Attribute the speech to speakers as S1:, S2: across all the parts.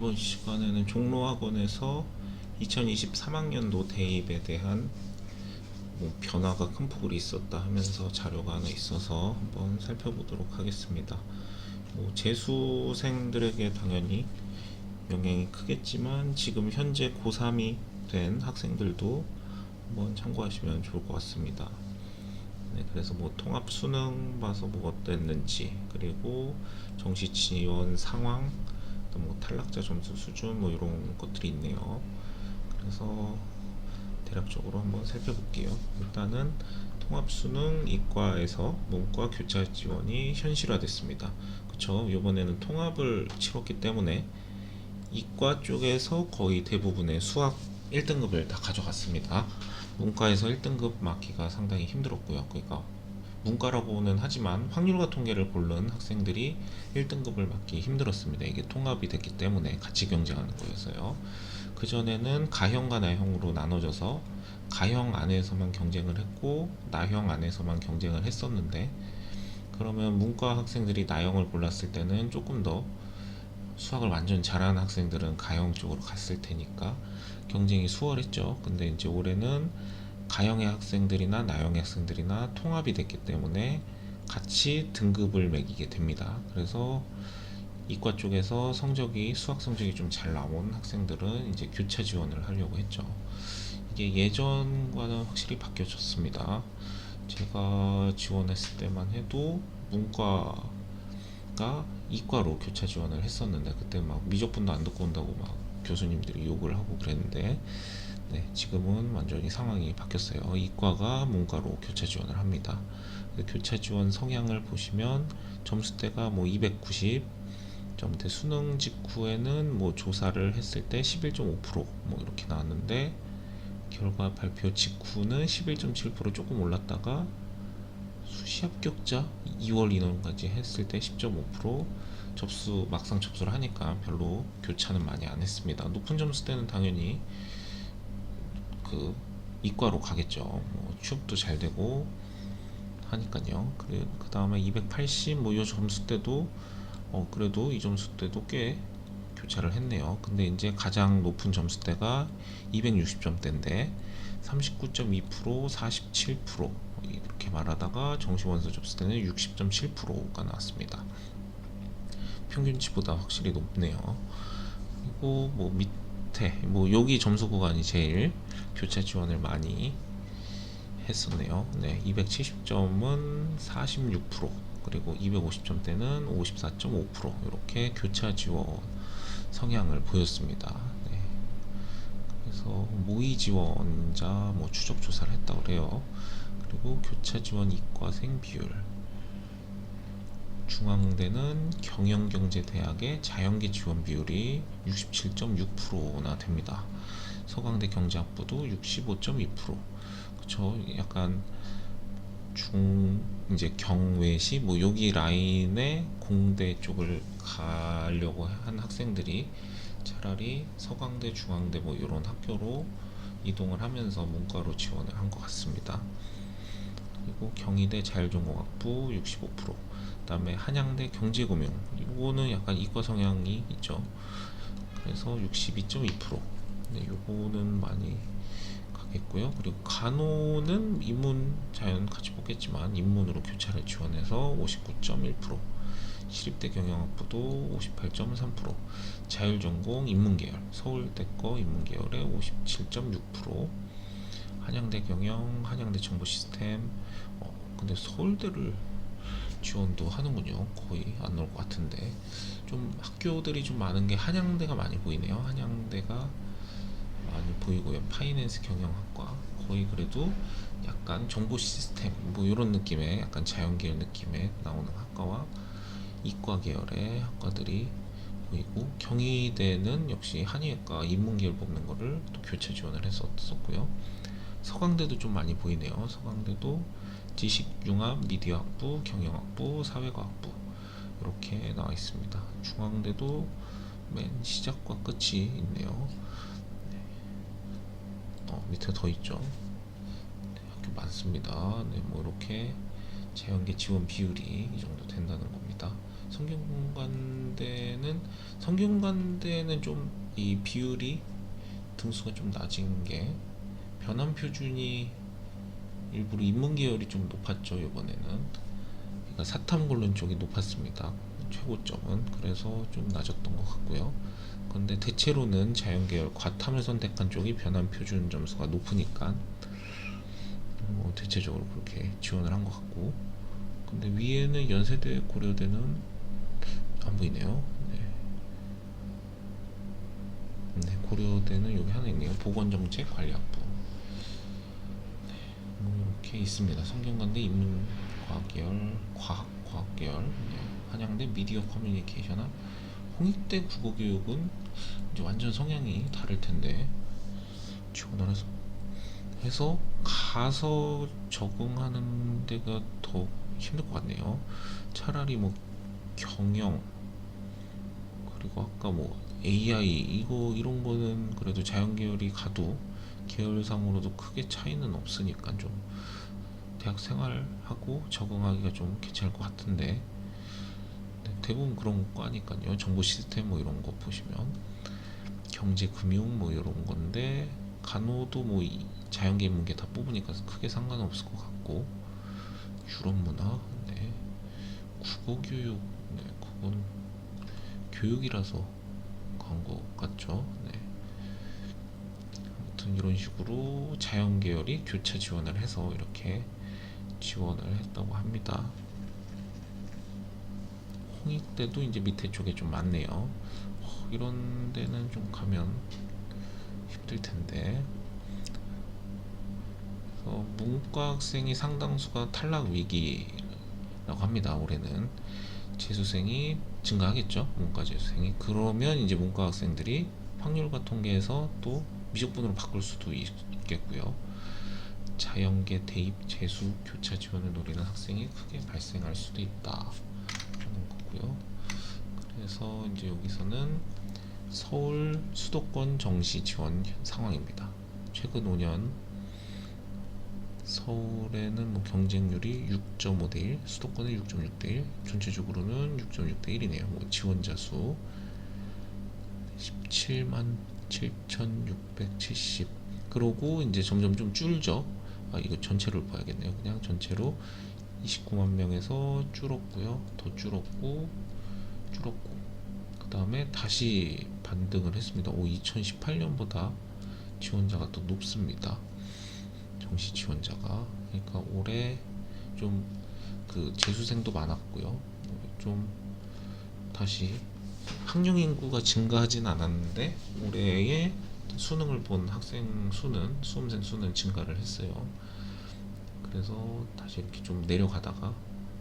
S1: 이번 시간에는 종로학원에서 2023학년도 대입에 대한 변화가 큰 폭으로 있었다 하면서 자료가 하나 있어서 한번 살펴보도록 하겠습니다. 재수생들에게 당연히 영향이 크겠지만 지금 현재 고3이 된 학생들도 한번 참고하시면 좋을 것 같습니다. 네, 그래서 통합 수능 봐서 어땠는지, 그리고 정시 지원 상황, 또 탈락자 점수 수준 이런 것들이 있네요. 그래서 대략적으로 한번 살펴볼게요. 일단은 통합 수능 이과에서 문과 교차 지원이 현실화됐습니다. 그쵸? 이번에는 통합을 치렀기 때문에 이과 쪽에서 거의 대부분의 수학 1등급을 다 가져갔습니다. 문과에서 1등급 맞기가 상당히 힘들었고요. 그러니까 문과라고는 하지만 확률과 통계를 고른 학생들이 1등급을 맞기 힘들었습니다. 이게 통합이 됐기 때문에 같이 경쟁하는 거여서요. 그전에는 가형과 나형으로 나눠져서 가형 안에서만 경쟁을 했고 나형 안에서만 경쟁을 했었는데, 그러면 문과 학생들이 나형을 골랐을 때는 조금 더 수학을 완전 잘하는 학생들은 가형 쪽으로 갔을 테니까 경쟁이 수월했죠. 근데 이제 올해는 가형의 학생들이나 나형의 학생들이나 통합이 됐기 때문에 같이 등급을 매기게 됩니다. 그래서 이과 쪽에서 수학 성적이 좀 잘 나온 학생들은 이제 교차 지원을 하려고 했죠. 이게 예전과는 확실히 바뀌어졌습니다. 제가 지원했을 때만 해도 문과가 이과로 교차 지원을 했었는데, 그때 미적분도 안 듣고 온다고 교수님들이 욕을 하고 그랬는데, 네, 지금은 완전히 상황이 바뀌었어요. 이과가 문과로 교차 지원을 합니다. 교차 지원 성향을 보시면 점수대가 290점대, 수능 직후에는 조사를 했을 때 11.5% 이렇게 나왔는데, 결과 발표 직후는 11.7% 조금 올랐다가 수시 합격자 2월 인원까지 했을 때 10.5%, 막상 접수를 하니까 별로 교차는 많이 안 했습니다. 높은 점수대는 당연히 그 이과로 가겠죠. 취업도 잘 되고 하니까요. 그 다음에 280 이 점수 때도 그래도 이 점수 때도 꽤 교차를 했네요. 근데 이제 가장 높은 점수대가 260점대인데 39.2%, 47% 이렇게 말하다가 정시원서 접수대는 60.7%가 나왔습니다. 평균치보다 확실히 높네요. 그리고 밑에 여기 점수 구간이 제일 교차 지원을 많이 했었네요. 네, 270점은 46%, 그리고 250점대는 54.5% 이렇게 교차 지원 성향을 보였습니다. 네, 그래서 모의 지원자 추적 조사를 했다고 그래요. 그리고 교차 지원 이과생 비율, 중앙대는 경영경제대학의 자연계 지원 비율이 67.6%나 됩니다. 서강대 경제학부도 65.2%. 그쵸? 약간 이제 경외시 여기 라인에 공대 쪽을 가려고 한 학생들이 차라리 서강대, 중앙대 이런 학교로 이동을 하면서 문과로 지원을 한 것 같습니다. 그리고 경희대 자율전공학부 65%, 그다음에 한양대 경제금융, 이거는 약간 이과 성향이 있죠. 그래서 62.2%. 네, 요거는 많이 가겠고요. 그리고 간호는 인문 자연 같이 보겠지만 인문으로 교차를 지원해서 59.1%, 시립대 경영학부도 58.3%, 자율전공 인문계열 서울대 거 인문계열에 57.6%, 한양대 경영, 한양대 정보시스템. 근데 서울대를 지원도 하는군요. 거의 안 나올 것 같은데, 좀 학교들이 좀 많은 게 한양대가 많이 보이네요. 한양대가 많이 보이고요. 파이낸스 경영학과 거의 그래도 약간 정보 시스템 이런 느낌의 약간 자연계열 느낌의 나오는 학과와 이과 계열의 학과들이 보이고, 경희대는 역시 한의학과 인문계열 뽑는 거를 또 교차 지원을 했었고요. 서강대도 좀 많이 보이네요. 서강대도 지식융합 미디어학부, 경영학부, 사회과학부 이렇게 나와 있습니다. 중앙대도 맨 시작과 끝이 있네요. 밑에 더 있죠. 네, 학교 많습니다. 네, 이렇게 자연계 지원 비율이 이 정도 된다는 겁니다. 성균관대는 좀 이 비율이 등수가 좀 낮은 게 변환 표준이 일부러 인문 계열이 좀 높았죠 이번에는. 그러니까 사탐골론 쪽이 높았습니다. 최고점은 그래서 좀 낮았던 것 같고요. 그런데 대체로는 자연계열 과탐을 선택한 쪽이 변환 표준 점수가 높으니까 대체적으로 그렇게 지원을 한 것 같고, 근데 위에는 연세대 고려대는 안 보이네요. 네, 고려대는 여기 하나 있네요. 보건정책관리학부. 이렇게 있습니다. 성균관대 인문과학계열, 과학계열, 한양대 미디어 커뮤니케이션학, 홍익대 국어교육은 이제 완전 성향이 다를 텐데 지원을 해서 가서 적응하는 데가 더 힘들 것 같네요. 차라리 뭐 경영, 그리고 아까 뭐 AI 이런 거는 그래도 자연 계열이 가도 계열상으로도 크게 차이는 없으니까 좀 대학 생활하고 적응하기가 좀 괜찮을 것 같은데, 대부분 그런 과니까요. 정보 시스템 뭐 이런 거 보시면 경제 금융 뭐 이런 건데, 간호도 뭐 자연계열 문계 다 뽑으니까 크게 상관없을 것 같고, 유럽 문화, 네. 국어교육, 네. 그건 교육이라서 간 것 같죠. 네. 아무튼 이런 식으로 자연계열이 교차 지원을 해서 이렇게 지원을 했다고 합니다. 홍익대도 이제 밑에 쪽에 좀 많네요. 이런 데는 좀 가면 힘들 텐데. 그래서 문과 학생이 상당수가 탈락 위기라고 합니다. 올해는 재수생이 증가하겠죠. 문과 재수생이. 그러면 이제 문과 학생들이 확률과 통계에서 또 미적분으로 바꿀 수도 있겠고요. 자연계 대입 재수 교차 지원을 노리는 학생이 크게 발생할 수도 있다 하는 거고요. 그래서 이제 여기서는 서울 수도권 정시 지원 상황입니다. 최근 5년 서울에는 뭐 경쟁률이 6.5대 1, 수도권은 6.6대 1, 전체적으로는 6.6대 1이네요. 뭐 지원자 수 17만 7,670. 그러고 이제 점점 좀 줄죠. 이거 전체를 봐야겠네요. 그냥 전체로 29만 명에서 줄었고요. 더 줄었고, 그 다음에 다시 반등을 했습니다. 2018년보다 지원자가 더 높습니다. 정시 지원자가. 그러니까 올해 좀 그 재수생도 많았고요. 좀 다시 학령 인구가 증가하진 않았는데 올해의 수능을 본 학생 수는, 수험생 수는 증가를 했어요. 그래서 다시 이렇게 좀 내려가다가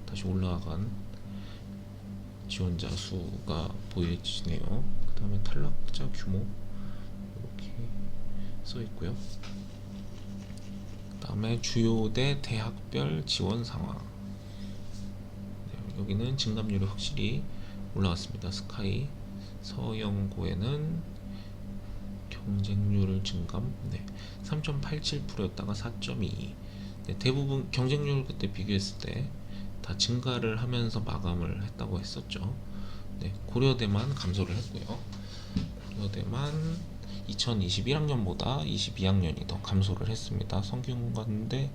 S1: 다시 올라간 지원자 수가 보여지네요. 그 다음에 탈락자 규모 이렇게 써 있고요. 그 다음에 주요대 대학별 지원 상황. 여기는 증감률이 확실히 올라갔습니다. 스카이 서영고에는 경쟁률 증감 3.87%였다가 4.22. 대부분 경쟁률 그때 비교했을 때 다 증가를 하면서 마감을 했다고 했었죠. 고려대만 감소를 했고요. 고려대만 2021학년보다 22학년이 더 감소를 했습니다. 성균관대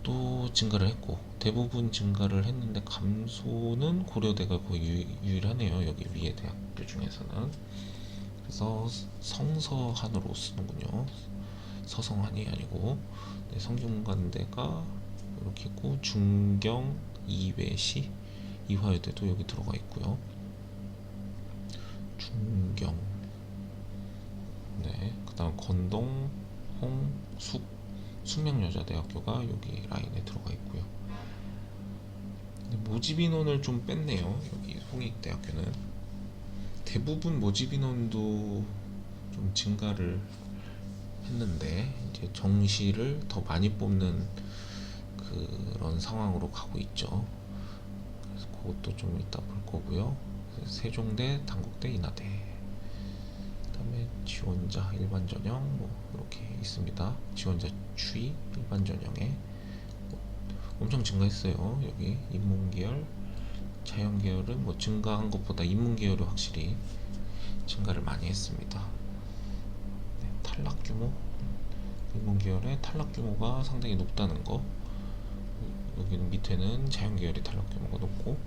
S1: 또 증가를 했고, 대부분 증가를 했는데 감소는 고려대가 거의 유일하네요. 여기 위에 대학교 중에서는. 그래서 성서한으로 쓰는군요. 서성한이 아니고. 성균관대가 이렇게 있고, 중경 이외시 이화여대도 여기 들어가 있고요. 중경, 그다음 건동, 홍숙 숙명여자대학교가 여기 라인에 들어가 있고요. 모집 인원을 좀 뺐네요. 여기 홍익대학교는 대부분 모집 인원도 좀 증가를 했는데 이제 정시를 더 많이 뽑는 그런 상황으로 가고 있죠. 그래서 그것도 좀 이따 볼 거고요. 세종대, 단국대, 인하대. 그다음에 지원자 일반 전형 뭐 이렇게 있습니다. 지원자 추이 일반 전형에 엄청 증가했어요. 여기 인문계열 자연 계열은 뭐 증가한 것보다 인문 계열이 확실히 증가를 많이 했습니다. 네, 탈락 규모, 인문 계열의 탈락 규모가 상당히 높다는 거. 여기는 밑에는 자연 계열의 탈락 규모가 높고,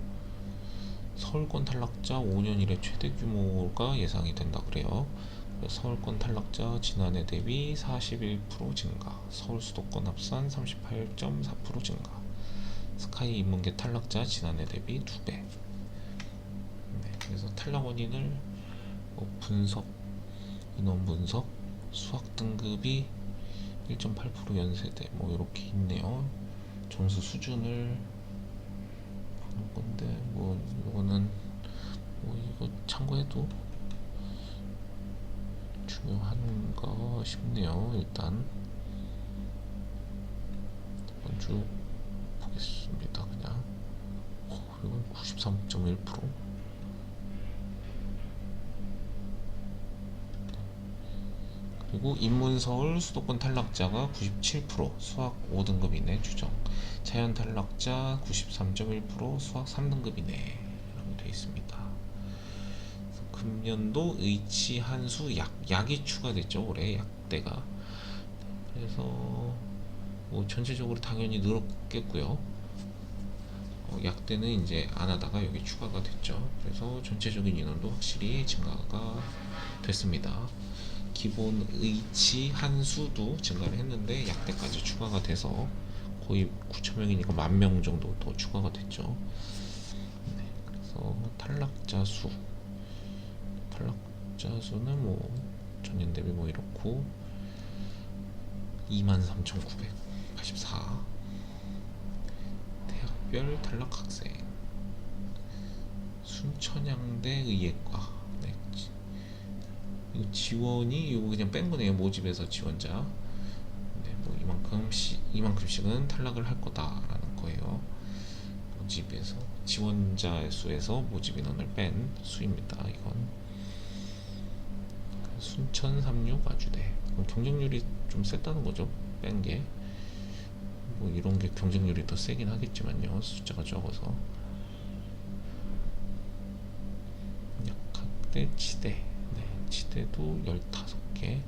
S1: 서울권 탈락자 5년 이래 최대 규모가 예상이 된다 그래요. 서울권 탈락자 지난해 대비 41% 증가, 서울 수도권 합산 38.4% 증가, 스카이 인문계 탈락자 지난해 대비 2배. 네, 그래서 탈락 원인을 뭐 분석, 인원 분석, 수학 등급이 1.8% 연세대 뭐 이렇게 있네요. 점수 수준을 보는 건데 뭐 이거는 뭐 이거 참고해도 중요한가 싶네요. 일단 쭉 보겠습니다. 그냥 이건 93.1%. 그리고 인문서울 수도권 탈락자가 97%, 수학 5등급 이내 추정. 자연 탈락자 93.1%, 수학 3등급 이내 라고 되어 있습니다. 금년도 의치, 한수, 약이 추가됐죠. 올해 약대가. 그래서 뭐 전체적으로 당연히 늘었겠고요. 약대는 이제 안 하다가 여기 추가가 됐죠. 그래서 전체적인 인원도 확실히 증가가 됐습니다. 기본 의치, 한수도 증가를 했는데 약대까지 추가가 돼서 거의 9,000명이니까 10,000명 정도 더 추가가 됐죠. 네, 그래서 탈락자 수는 뭐 전년 대비 뭐 이렇고 23,984. 대학별 탈락 학생, 순천향대 의예과. 네, 이거 지원이 이거 그냥 뺀 거네요. 모집에서 지원자. 네, 뭐 이만큼씩은 탈락을 할 거다라는 거예요. 모집에서 지원자 수에서 모집 인원을 뺀 수입니다. 이건 순천 36 아주대. 경쟁률이 좀 셌다는 거죠. 뺀 게. 뭐 이런 게 경쟁률이 더 세긴 하겠지만요. 숫자가 적어서. 약학대 치대. 네, 치대도 15개.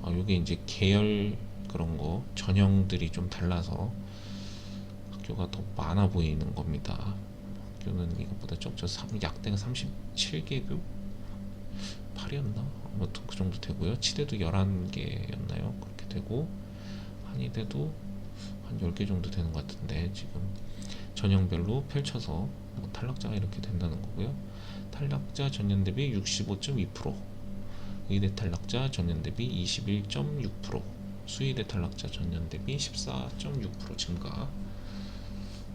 S1: 요게 이제 계열 그런 거 전형들이 좀 달라서 학교가 더 많아 보이는 겁니다. 학교는 이것보다 적죠. 약대가 37개급 8이었나? 아무튼 그 정도 되고요. 치대도 11개였나요? 그렇게 되고 한의대도 한 10개 정도 되는 것 같은데 지금 전형별로 펼쳐서 뭐 탈락자가 이렇게 된다는 거고요. 탈락자 전년 대비 65.2%, 의대 탈락자 전년 대비 21.6%, 수의대 탈락자 전년 대비 14.6% 증가.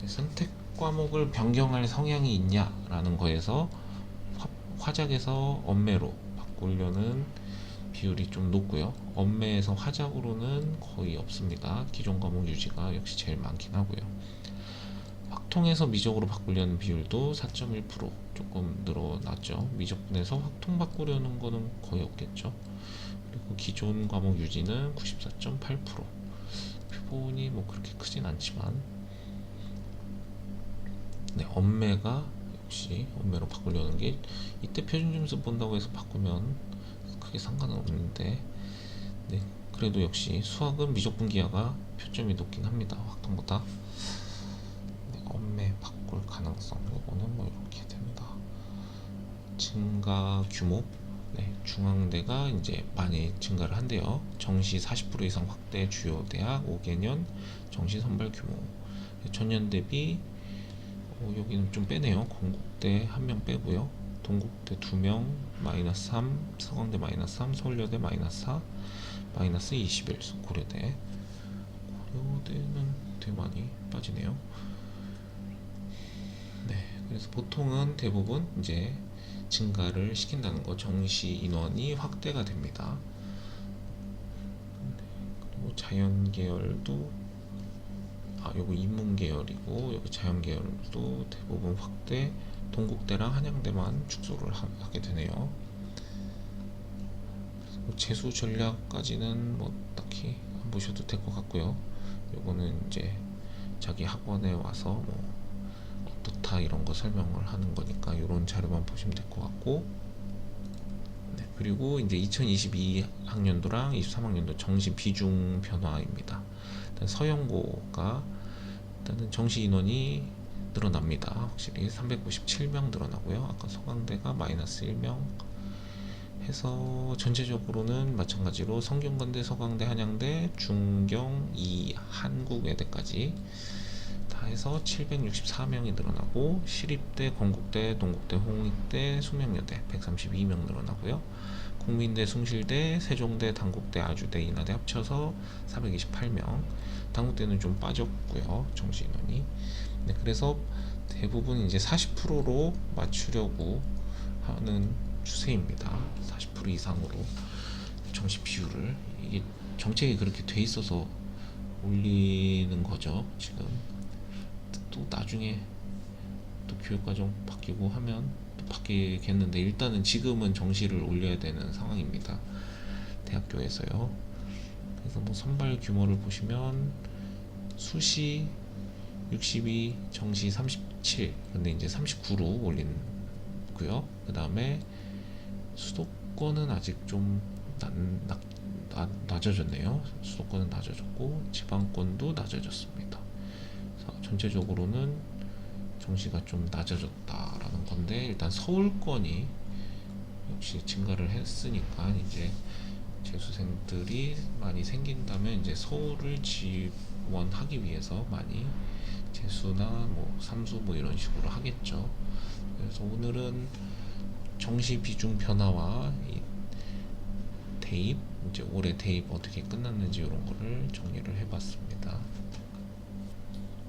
S1: 선택 과목을 변경할 성향이 있냐라는 거에서 화작에서 엄매로 바꾸려는 비율이 좀 높고요. 엄매에서 화작으로는 거의 없습니다. 기존 과목 유지가 역시 제일 많긴 하고요. 확통에서 미적으로 바꾸려는 비율도 4.1% 조금 늘어났죠. 미적분에서 확통 바꾸려는 거는 거의 없겠죠. 그리고 기존 과목 유지는 94.8%. 표본이 뭐 그렇게 크진 않지만, 네, 엄매가 역시 엄매로 바꾸려는 게 이때 표준 점수 본다고 해서 바꾸면 크게 상관은 없는데, 네, 그래도 역시 수학은 미적분 기하가 표점이 높긴 합니다. 확통보다. 네, 엄매 바꿀 가능성 이거는 뭐 이렇게 됩니다. 증가 규모. 네, 중앙대가 이제 많이 증가를 한대요. 정시 40% 이상 확대 주요 대학 5개년 정시 선발 규모. 전년 대비 여기는 좀 빼네요. 건국대 1명 빼고요. 동국대 2명 마이너스 3, 서강대 마이너스 3, 서울여대 마이너스 4, 마이너스 21, 고려대는 되게 많이 빠지네요. 네, 그래서 보통은 대부분 이제 증가를 시킨다는 거, 정시 인원이 확대가 됩니다. 그리고 자연 계열도 요거 인문 계열이고 여기 자연 계열도 대부분 확대, 동국대랑 한양대만 축소를 하게 되네요. 재수 전략까지는 뭐 딱히 안 보셔도 될 것 같고요. 요거는 이제 자기 학원에 와서 뭐 어떻다 이런 거 설명을 하는 거니까 이런 자료만 보시면 될 것 같고, 네, 그리고 이제 2022학년도랑 23학년도 정시 비중 변화입니다. 일단 서영고가 일단은 정시 인원이 늘어납니다. 확실히 397명 늘어나고요. 아까 서강대가 마이너스 1명 해서 전체적으로는 마찬가지로 성균관대, 서강대, 한양대, 중경, 한국외대까지 다 해서 764명이 늘어나고, 시립대, 건국대, 동국대, 홍익대, 숙명여대 132명 늘어나고요. 국민대, 숭실대, 세종대, 단국대, 아주대, 인하대 합쳐서 428명. 단국대는 좀 빠졌고요, 정시 인원이. 네, 그래서 대부분 이제 40%로 맞추려고 하는 추세입니다. 40% 이상으로 정시 비율을, 이게 정책이 그렇게 돼 있어서 올리는 거죠. 지금 또 나중에 또 교육과정 바뀌고 하면 또 바뀌겠는데, 일단은 지금은 정시를 올려야 되는 상황입니다. 대학교에서요. 그래서 뭐 선발 규모를 보시면 수시 62, 정시 37, 근데 이제 39로 올린고요. 그 다음에 수도권은 아직 좀 낮아졌네요. 수도권은 낮아졌고 지방권도 낮아졌습니다. 그래서 전체적으로는 정시가 좀 낮아졌다라는 건데, 일단 서울권이 역시 증가를 했으니까 이제 재수생들이 많이 생긴다면 이제 서울을 지원하기 위해서 많이 재수나 뭐 삼수 뭐 이런 식으로 하겠죠. 그래서 오늘은 정시 비중 변화와 이 대입, 이제 올해 대입 어떻게 끝났는지 이런 거를 정리를 해봤습니다.